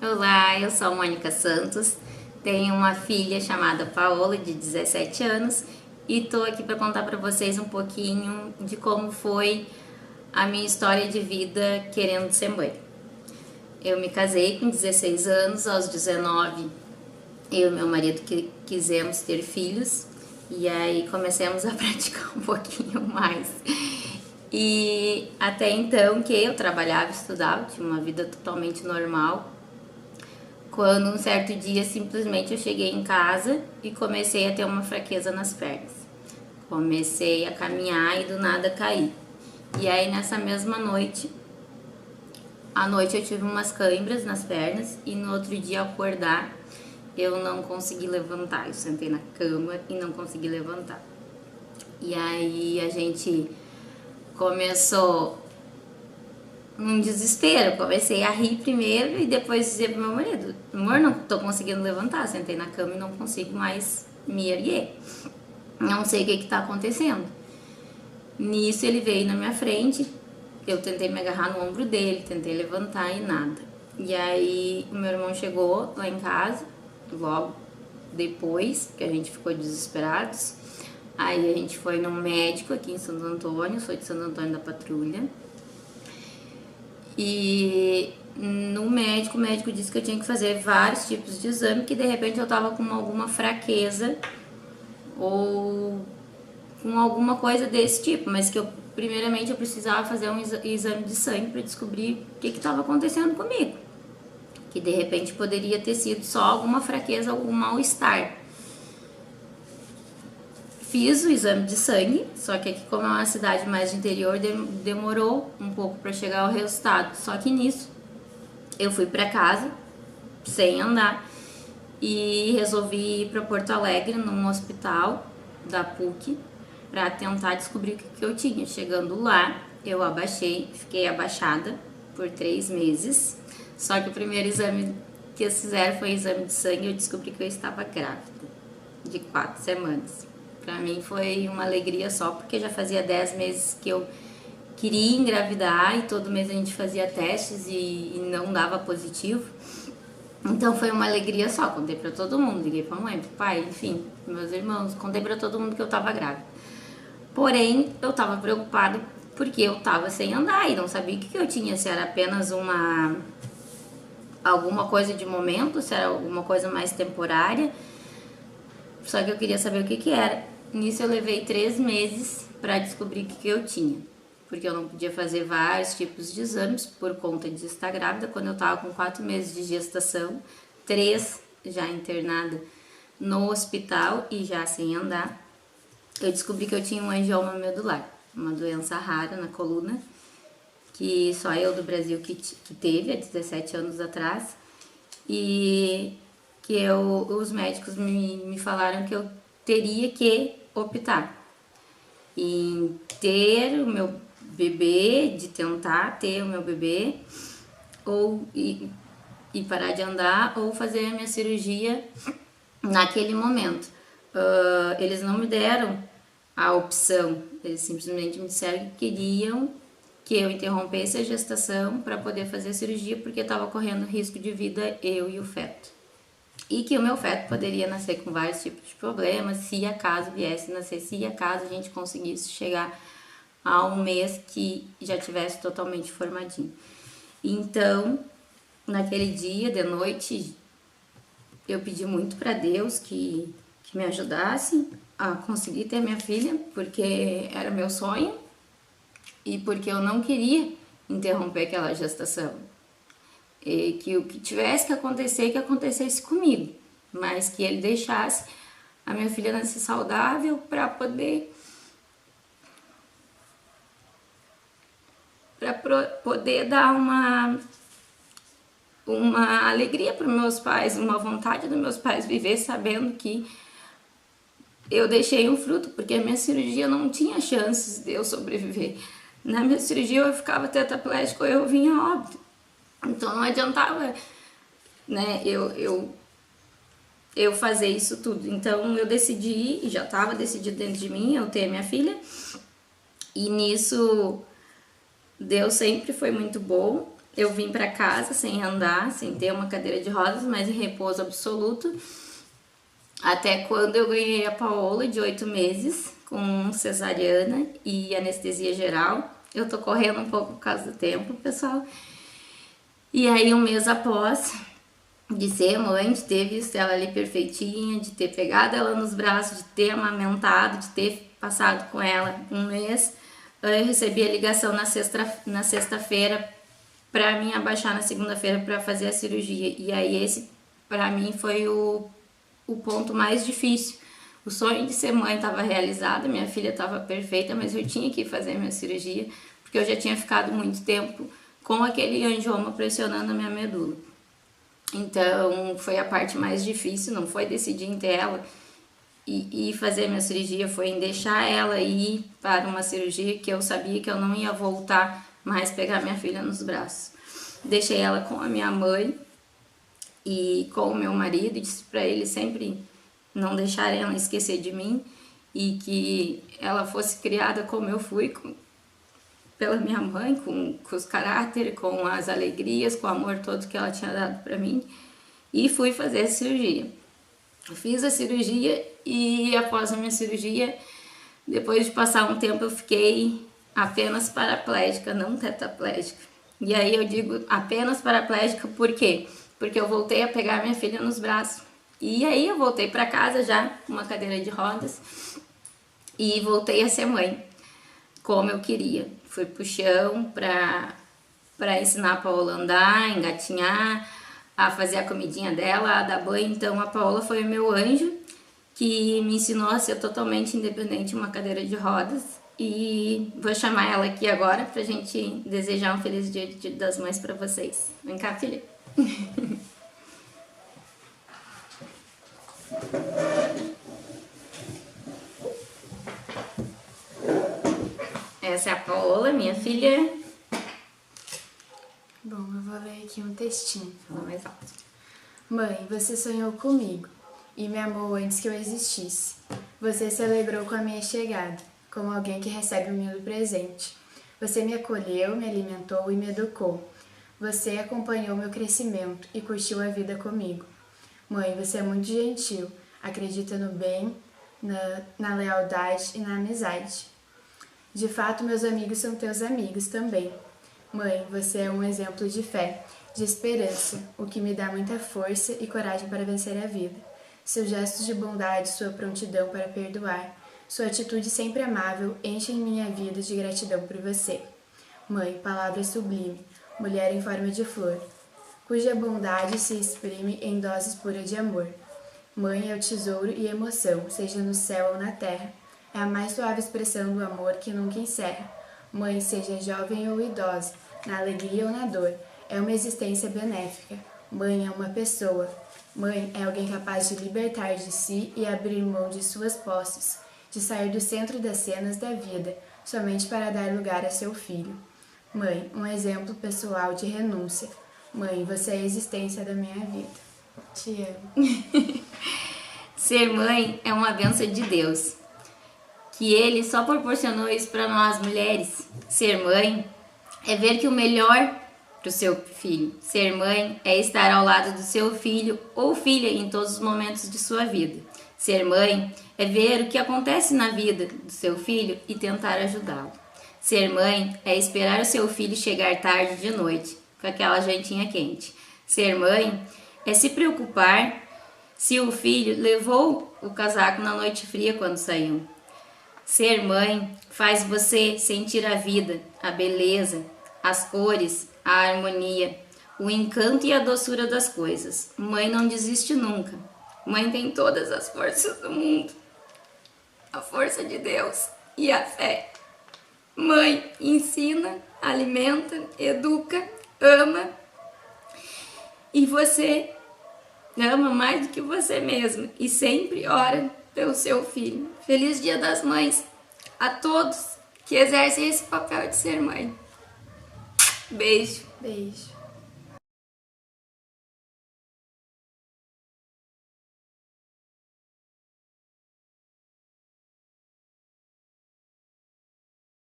Olá, eu sou a Mônica Santos, tenho uma filha chamada Paola, de 17 anos, e tô aqui para contar para vocês um pouquinho de como foi a minha história de vida querendo ser mãe. Eu me casei com 16 anos, aos 19 eu e meu marido quisemos ter filhos, e aí começamos a praticar um pouquinho mais. E até então que eu trabalhava, estudava, tinha uma vida totalmente normal, quando um certo dia simplesmente eu cheguei em casa e comecei a ter uma fraqueza nas pernas. Comecei a caminhar e do nada caí. E aí nessa mesma noite, à noite eu tive umas câimbras nas pernas e no outro dia ao acordar eu não consegui levantar. Eu sentei na cama e não consegui levantar. E aí a gente começou um desespero, comecei a rir primeiro e depois dizer pro meu marido: amor, não tô conseguindo levantar, sentei na cama e não consigo mais me erguer, não sei o que tá acontecendo. Nisso ele veio na minha frente, eu tentei me agarrar no ombro dele, tentei levantar e nada. E aí o meu irmão chegou lá em casa, logo depois, que a gente ficou desesperados. Aí a gente foi num médico aqui em Santo Antônio, sou de Santo Antônio da Patrulha. E no médico, o médico disse que eu tinha que fazer vários tipos de exame, que de repente eu tava com alguma fraqueza ou com alguma coisa desse tipo, mas que primeiramente eu precisava fazer um exame de sangue para descobrir o que estava acontecendo comigo. Que de repente poderia ter sido só alguma fraqueza, algum mal-estar. Fiz o exame de sangue, só que aqui, como é uma cidade mais de interior, demorou um pouco para chegar ao resultado. Só que nisso, eu fui para casa, sem andar, e resolvi ir para Porto Alegre, num hospital da PUC, para tentar descobrir o que eu tinha. Chegando lá, eu fiquei abaixada por 3 meses. Só que o primeiro exame que eles fizeram foi o exame de sangue e eu descobri que eu estava grávida, de 4 semanas. Pra mim foi uma alegria só, porque já fazia 10 meses que eu queria engravidar e todo mês a gente fazia testes e não dava positivo. Então foi uma alegria só, contei pra todo mundo, liguei pra mãe, pro pai, enfim, meus irmãos, contei pra todo mundo que eu tava grávida. Porém, eu tava preocupada porque eu tava sem andar e não sabia o que eu tinha, se era apenas alguma coisa de momento, se era alguma coisa mais temporária. Só que eu queria saber o que era. Nisso eu levei 3 meses para descobrir o que eu tinha, porque eu não podia fazer vários tipos de exames por conta de estar grávida. Quando eu tava com 4 meses de gestação, 3 já internada no hospital e já sem andar, eu descobri que eu tinha um angioma medular, uma doença rara na coluna, que só eu do Brasil que teve há 17 anos atrás, e que os médicos me falaram que eu teria que optar em ter o meu bebê, de tentar ter o meu bebê, ou e parar de andar, ou fazer a minha cirurgia naquele momento. Eles não me deram a opção, eles simplesmente me disseram que queriam que eu interrompesse a gestação para poder fazer a cirurgia, porque estava correndo risco de vida eu e o feto. E que o meu feto poderia nascer com vários tipos de problemas, se acaso viesse nascer, se acaso a gente conseguisse chegar a um mês que já tivesse totalmente formadinho. Então, naquele dia de noite, eu pedi muito para Deus que me ajudasse a conseguir ter minha filha, porque era meu sonho e porque eu não queria interromper aquela gestação. E que o que tivesse que acontecer, que acontecesse comigo, mas que ele deixasse a minha filha nascer saudável para poder dar uma alegria para meus pais, uma vontade dos meus pais viver sabendo que eu deixei um fruto, porque a minha cirurgia não tinha chances de eu sobreviver. Na minha cirurgia eu ficava tetraplégico ou eu vinha a óbito. Então não adiantava, né, eu fazer isso tudo. Então eu decidi, e já estava decidido dentro de mim, eu ter minha filha. E nisso Deus sempre foi muito bom. eu vim para casa sem andar, sem ter uma cadeira de rodas, mas em repouso absoluto. Até quando eu ganhei a Paola, de 8 meses, com cesariana e anestesia geral. Eu tô correndo um pouco por causa do tempo, pessoal. E aí, um mês após de ser mãe, de ter visto ela ali perfeitinha, de ter pegado ela nos braços, de ter amamentado, de ter passado com ela um mês, eu recebi a ligação na sexta-feira para mim abaixar na segunda-feira para fazer a cirurgia. E aí esse, para mim, foi o ponto mais difícil. O sonho de ser mãe estava realizado, minha filha estava perfeita, mas eu tinha que fazer minha cirurgia, porque eu já tinha ficado muito tempo com aquele angioma pressionando a minha medula. Então, foi a parte mais difícil, não foi decidir em ter ela e fazer minha cirurgia, foi em deixar ela ir para uma cirurgia que eu sabia que eu não ia voltar mais pegar minha filha nos braços. Deixei ela com a minha mãe e com o meu marido, e disse para ele sempre não deixarem ela esquecer de mim e que ela fosse criada como eu fui, pela minha mãe, com os caráteres, com as alegrias, com o amor todo que ela tinha dado para mim, e fui fazer a cirurgia. Fiz a cirurgia e após a minha cirurgia, depois de passar um tempo, eu fiquei apenas paraplégica, não tetraplégica. E aí eu digo apenas paraplégica por quê? Porque eu voltei a pegar minha filha nos braços. E aí eu voltei para casa já com uma cadeira de rodas e voltei a ser mãe, como eu queria. Fui pro chão para ensinar a Paola a andar, engatinhar, a fazer a comidinha dela, a dar banho. Então a Paola foi o meu anjo, que me ensinou a ser totalmente independente em uma cadeira de rodas. E vou chamar ela aqui agora pra gente desejar um feliz dia das mães para vocês. Vem cá, filha. Essa é a Paola, minha filha. Bom, eu vou ler aqui um textinho. Fala mais alto. Mãe, você sonhou comigo e me amou antes que eu existisse. Você se alegrou com a minha chegada, como alguém que recebe um lindo presente. Você me acolheu, me alimentou e me educou. Você acompanhou meu crescimento e curtiu a vida comigo. Mãe, você é muito gentil, acredita no bem, na lealdade e na amizade. De fato, meus amigos são teus amigos também. Mãe, você é um exemplo de fé, de esperança, o que me dá muita força e coragem para vencer a vida. Seus gestos de bondade, sua prontidão para perdoar, sua atitude sempre amável enchem minha vida de gratidão por você. Mãe, palavra sublime, mulher em forma de flor, cuja bondade se exprime em doses puras de amor. Mãe é o tesouro e emoção, seja no céu ou na terra. É a mais suave expressão do amor que nunca encerra. Mãe, seja jovem ou idosa, na alegria ou na dor, é uma existência benéfica. Mãe é uma pessoa. Mãe é alguém capaz de libertar de si e abrir mão de suas posses, de sair do centro das cenas da vida, somente para dar lugar a seu filho. Mãe, um exemplo pessoal de renúncia. Mãe, você é a existência da minha vida. Te amo. Ser mãe é uma bênção de Deus, que Ele só proporcionou isso para nós mulheres. Ser mãe é ver que o melhor para o seu filho. Ser mãe é estar ao lado do seu filho ou filha em todos os momentos de sua vida. Ser mãe é ver o que acontece na vida do seu filho e tentar ajudá-lo. Ser mãe é esperar o seu filho chegar tarde de noite, com aquela jantinha quente. Ser mãe é se preocupar se o filho levou o casaco na noite fria quando saiu. Ser mãe faz você sentir a vida, a beleza, as cores, a harmonia, o encanto e a doçura das coisas. Mãe não desiste nunca. Mãe tem todas as forças do mundo, a força de Deus e a fé. Mãe ensina, alimenta, educa, ama, e você ama mais do que você mesma e sempre ora pelo seu filho. Feliz Dia das Mães a todos que exercem esse papel de ser mãe. Beijo. Beijo.